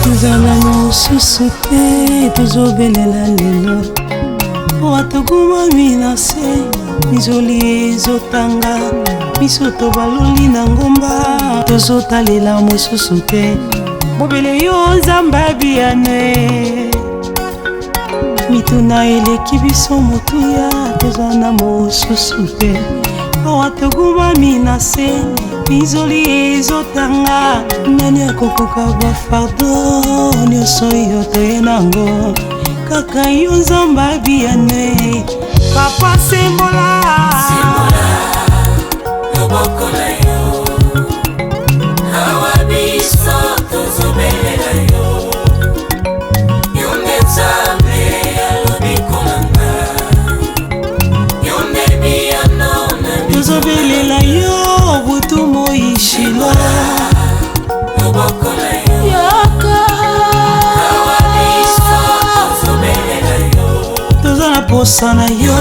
Tozala mosusu te tozobelela lelo po atogumami na se mizoli ezotanga miso tobaloli na ngomba tozotalela mosusu te mobele yo nzambe abiyane mituna eleki biso motuya tozana mosusu te po atogumami na se mizoli ezotanga nani akokoka bafardo nyonso yo toye nango kaka yo nzambe abiyane papa sembola loboko na yo awa biso tozobelela yo yo nde nzambe alobi kolanga yo nde biyano tozobelela yo butu moishila loboko na yo yaka awa biso tozobelela yo toza na posa na yo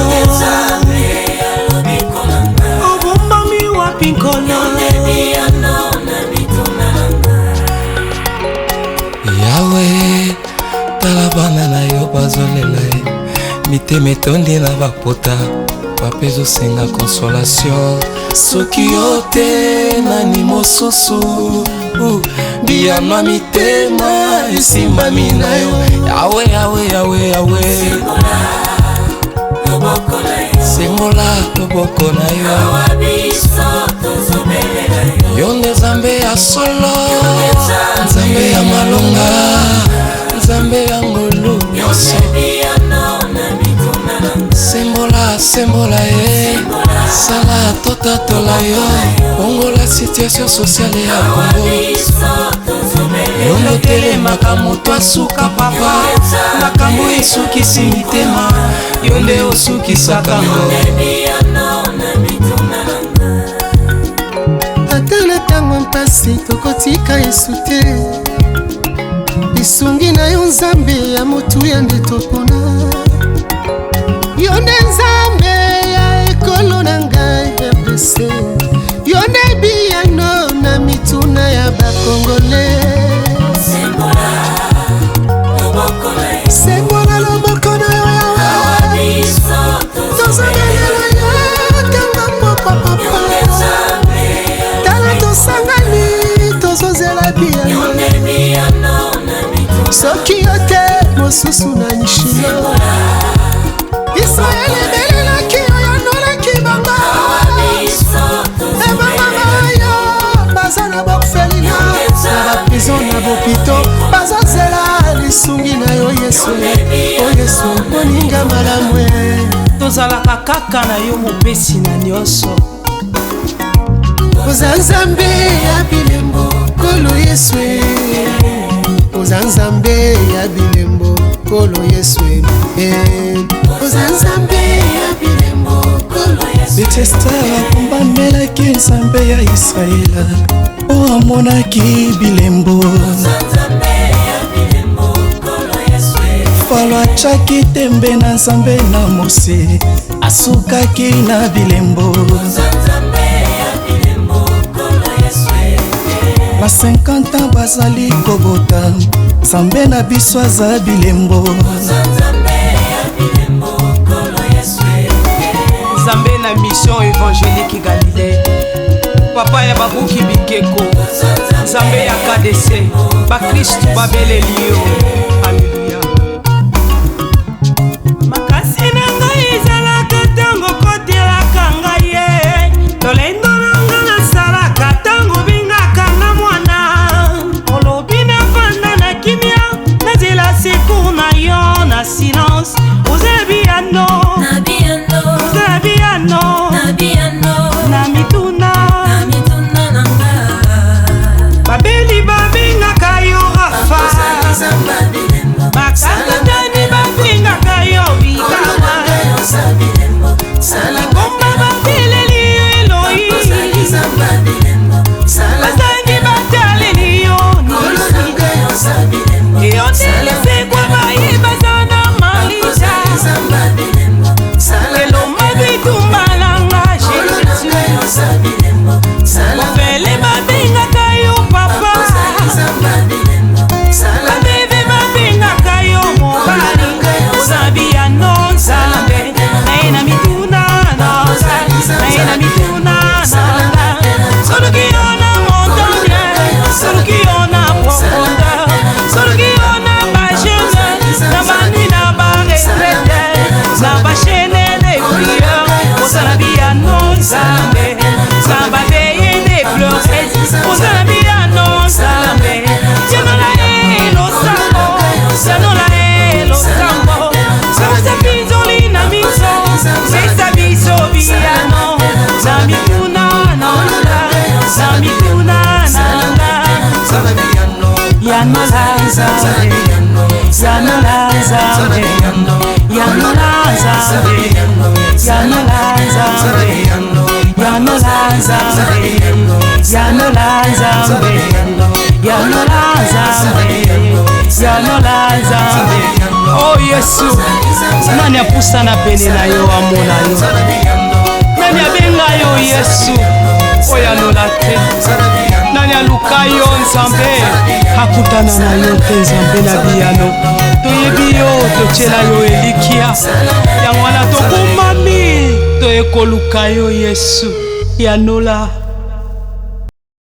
obombami wapi nkolo yawe tala bana na yo bazolela ye mitema etondi na bapota papa ezosenga consolation soki yo te nani mosusu biyano mitema esimbami na yo yawe yawe yawe yawe sengola loboko na yo yo nde nzambe ya solo nzambe ya malonga nzambe ya ngolu nyonso sembola sembola ye sala totatola yo ongola situation sociale ya Kongo yo nde otelemaka moto asuka papa makambo esukisi mitema yo nde osukisaka ngo ata na ntango mpasi tokotika Yesu te lisungi na yo nzambe ya motuya nde topona yo nde nzambe ya ekolo na ngai RDC yo nde biyano na mituna ya bakongole sembola loboko na yo yawe tozobelela yo kanga pokwa papa tala tosangani tozozela biyano soki yo te mosusu na nishilo Israel ebelelaki yo yanolaki banga ebanga yo baza na bofelina na baprison na bopito bazazela lisungi na yo Yesu o Yesu moninga malamwe tozalaka kaka na yo mopesi na nyonso oza nzambe ya bilembo kolo Yesu oza nzambe ya bilembo kolo Yesu oza nzambe ya bilembo kolo Yesu Betesda akombamelaki nzambe ya Israela o amonaki bilembo falo atiaki tembe na nzambe na Mose asukaki na bilembo ba 50 ans bazali kobota nzambe na biso aza bilembo nzambe na mission évangélique Galilée papa ya babuki bikeko nzambe ya KDC bakristu babeleli yo alleluya makasi na ngai ezalaka ntango kotelaka ngai ye tolendo na nga nasalaka ntango bingaka nga mwana olobi na vanda na kimia nazela secour na yo na silence ozela biyano na mituna babeli babengaka yo Rafa na bashene les prières ozala biyano nzambe na babeye les pleurs ozala biyano nzambe yanola elosambo yanola elosambo sausa pinzoli na miso mesa biso biyano na mituna nanga na mituna nanga yanola nzambe yanola nzambe yanola nzambe yanola nzambe yanola nzambe yanola nzambe yanola nzambe yanola nzambe. Oh Yesu, nani apusana pene na yo amona yo, nani abenga yo Yesu oyanola te, nani aluka yo nzambe akutana na yo te nzambe na biyano toyebi yo totyela yo elikia yango wana tokumami toyekoluka yo Yesu yanola